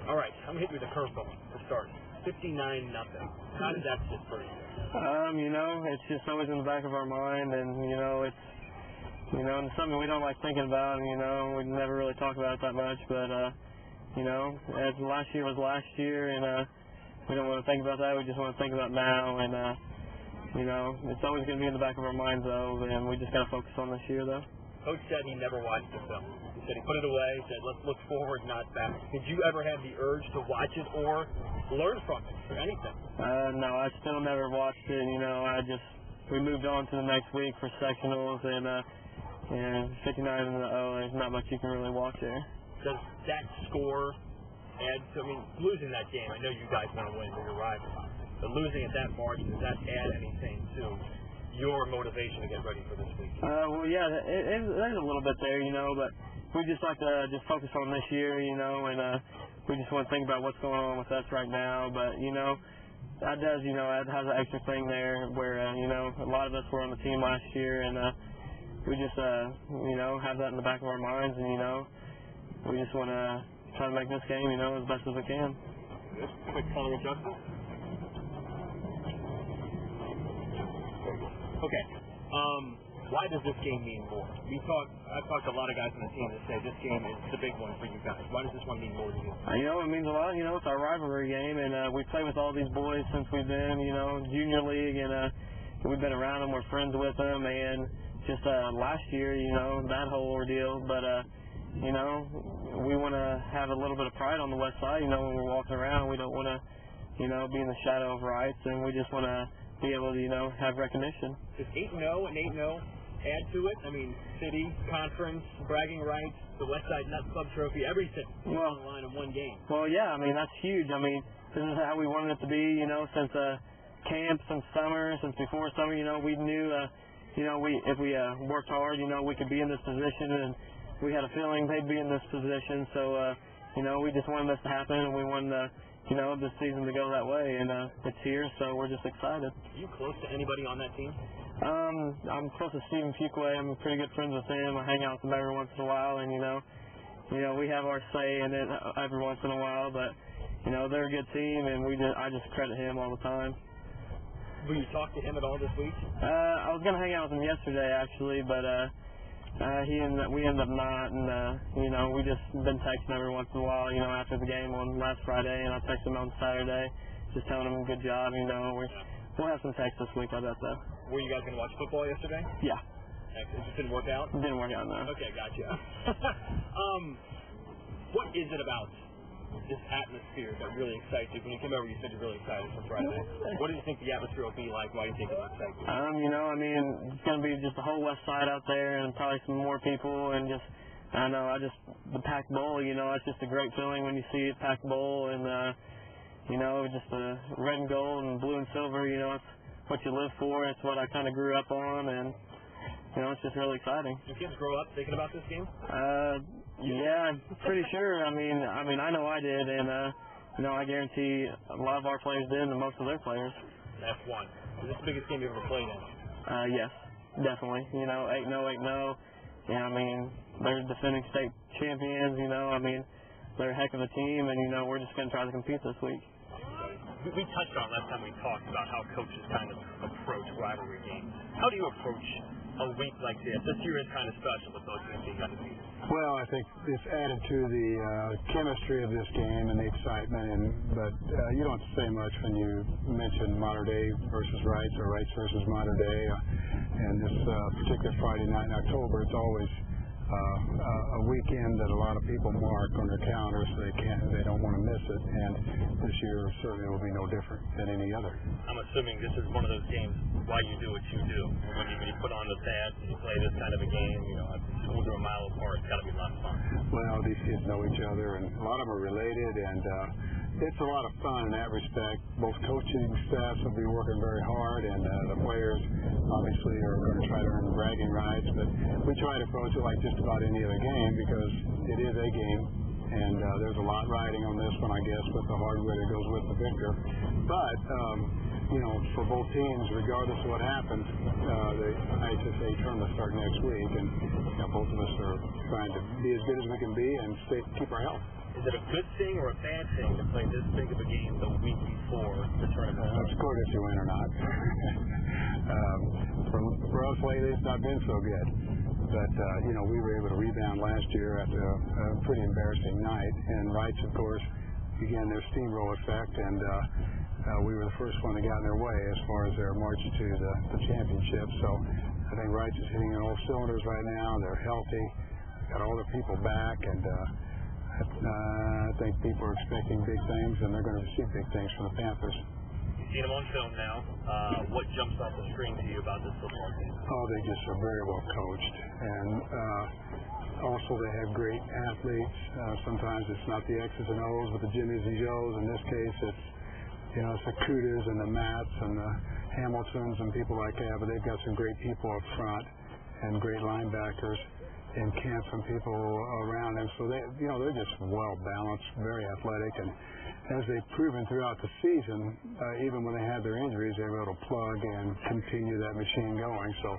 All right, I'm going to hit you with a curveball to start. 59-0. How did that sit for you? It's just always in the back of our mind, and, it's something we don't like thinking about, we never really talk about it that much, but, as last year was last year, and we don't want to think about that, we just want to think about now, and, it's always going to be in the back of our minds, though, and we just got to focus on this year, though. Coach said he never watched the film. He said he put it away, said let's look forward, not back. Did you ever have the urge to watch it or learn from it or anything? No, I still never watched it. We moved on to the next week for sectionals, and 59-0, there's not much you can really watch there. Does that score add to, losing that game, I know you guys want to win, you're your rivals, but losing at that margin, does that add anything to your motivation to get ready for this week? Well, yeah, there's a little bit there, but we just like to just focus on this year, and we just want to think about what's going on with us right now. But, that does, that has an extra thing there where, a lot of us were on the team last year, and we just, have that in the back of our minds, and, we just want to try to make this game, as best as we can. Good. Quick color adjustment. Okay. Why does this game mean more? I've talked to a lot of guys on the team that say this game is the big one for you guys. Why does this one mean more to you? It means a lot. It's our rivalry game, and we play with all these boys since we've been, junior league, and we've been around them. We're friends with them, and just last year, that whole ordeal. But, we want to have a little bit of pride on the west side, when we're walking around. We don't want to, be in the shadow of Reitz, and we just want to be able to, have recognition. Does 8-0 and 8-0 add to it? City, conference, bragging rights, the Westside Nut Club trophy, everything on the line in one game. Well, yeah, that's huge. This is how we wanted it to be, since camp, since summer, since before summer, we knew, if we worked hard, we could be in this position, and we had a feeling they'd be in this position, so, we just wanted this to happen, and we wanted this season to go that way, and it's here, so we're just excited. Are you close to anybody on that team? I'm close to Stephen Fuquay. I'm pretty good friends with him. I hang out with him every once in a while, and we have our say in it every once in a while. But they're a good team, and I just credit him all the time. Will you talk to him at all this week? I was gonna hang out with him yesterday actually, but we ended up not, and we just been texting every once in a while. After the game on last Friday, and I texted him on Saturday, just telling him good job. We'll have some texts this week, I bet though. Were you guys going to watch football yesterday? Yeah. It just didn't work out? It didn't work out, no. Okay, gotcha. What is it about this atmosphere that really excites you? When you came over, you said you're really excited for Friday. What do you think the atmosphere will be like? Why do you think it'll excite you? It's going to be just the whole west side out there and probably some more people and just, the packed bowl, it's just a great feeling when you see a packed bowl and, just the red and gold and blue and silver, it's what you live for. It's what I kind of grew up on, and it's just really exciting. Do kids grow up thinking about this game? Yeah, I'm pretty sure. I know I did, and I guarantee a lot of our players did, and most of their players. That's one. Is this the biggest game you've ever played in? Yes, definitely. 8-0, 8-0. Yeah, they're defending state champions. They're a heck of a team, and we're just going to try to compete this week. We touched on last time we talked about how coaches kind of approach rivalry games. How do you approach a week like this? This year is kind of special with those games being undefeated. Well, I think it's added to the chemistry of this game and the excitement. But you don't say much when you mention Mater Dei versus Reitz or Reitz versus Mater Dei. And this particular Friday night in October, it's always a weekend that a lot of people mark on their calendar, so they don't want to miss it. And this year certainly will be no different than any other. I'm assuming this is one of those games why you do what you do. When you put on the pads and you play this kind of a game, schools are a mile apart. It's got to be a lot of fun. Well, these kids know each other, and a lot of them are related, and it's a lot of fun in that respect. Both coaching staffs will be working very hard, and the players obviously are going to try to earn bragging rights, but we try to approach it like just about any other game because it is a game, and there's a lot riding on this one, I guess, with the hardware that goes with the victor. But, for both teams, regardless of what happens, the IHSA tournament start next week, and both of us are trying to be as good as we can be and keep our health. Is it a good thing or a bad daunting to play this big of a game the week before the tournament? Of course, if you win or not. For us lately, it's not been so good. But, we were able to rebound last year after a pretty embarrassing night. And Reitz, of course, began their steamroll effect, and we were the first one that got in their way as far as their march to the championship. So I think Reitz is hitting on all cylinders right now. They're healthy, got all their people back, and I think people are expecting big things, and they're going to see big things from the Panthers. You've seen them on film now. What jumps off the screen to you about this football team? Oh, they just are very well coached, and also they have great athletes. Sometimes it's not the X's and O's, but the Jimmies and Joes. In this case, it's the Kudas and the Matts and the Hamiltons and people like that. But they've got some great people up front and great linebackers and Kemp and people around them. So they're just well balanced, very athletic, and as they've proven throughout the season, even when they had their injuries, they were able to plug and continue that machine going. So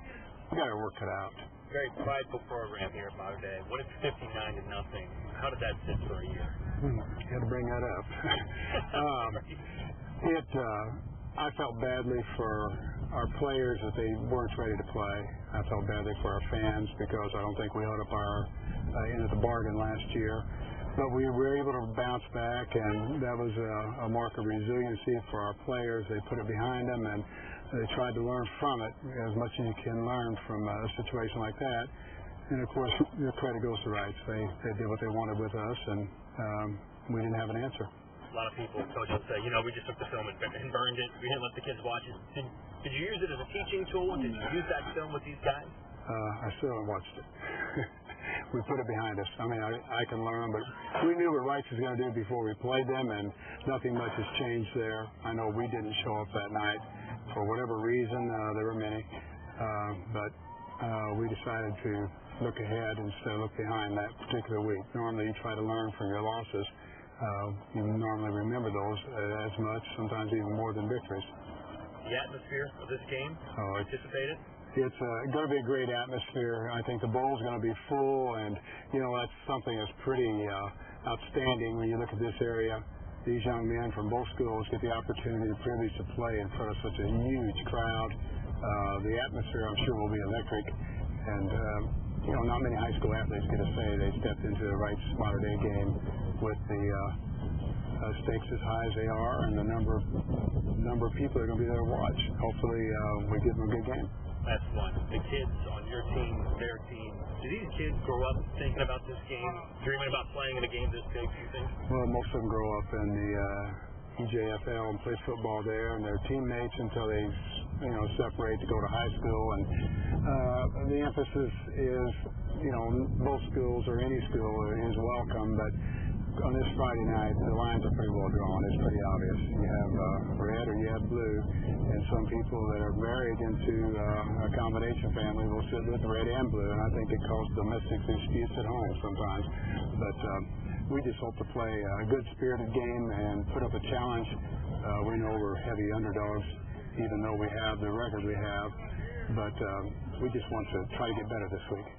we got to work it out. Very prideful program here at Modern Day. What if 59-0? How did that sit for a year? You had to bring that up. I felt badly for our players that they weren't ready to play. I felt badly for our fans because I don't think we held up our end of the bargain last year. But we were able to bounce back, and that was a mark of resiliency for our players. They put it behind them, and they tried to learn from it as much as you can learn from a situation like that. And, of course, the credit goes to Reitz. They did what they wanted with us, and we didn't have an answer. A lot of people, coaches say, we just took the film and burned it. We didn't let the kids watch it. Did you use it as a teaching tool? Did you use that film with these guys? I still haven't watched it. We put it behind us. I mean, I can learn, but we knew what Reitz was going to do before we played them, and nothing much has changed there. I know we didn't show up that night for whatever reason. There were many, but we decided to look ahead instead of look behind that particular week. Normally, you try to learn from your losses. You normally remember those as much, sometimes even more than victories. The atmosphere of this game, anticipated? It's going to be a great atmosphere. I think the bowl's going to be full, and, that's something that's pretty outstanding when you look at this area. These young men from both schools get the opportunity and privilege to play in front of such a huge crowd. The atmosphere, I'm sure, will be electric, and, not many high school athletes get to say they stepped into the Reitz Modern Day game with the stakes as high as they are, and the number of people that are going to be there to watch. Hopefully, we give them a good game. That's one. The kids on your team, their team, do these kids grow up thinking about this game, dreaming about playing in a game this big, do you think? Well, most of them grow up in the EJFL and play football there, and they're teammates until they, separate to go to high school. And the emphasis is, both schools or any school is welcome, but on this Friday night, the lines are pretty well drawn. It's pretty obvious. You have red or you have blue, and some people that are married into a combination family will sit with red and blue, and I think it causes domestic disputes at home sometimes. But we just hope to play a good spirited game and put up a challenge. We know we're heavy underdogs, even though we have the record we have, but we just want to try to get better this week.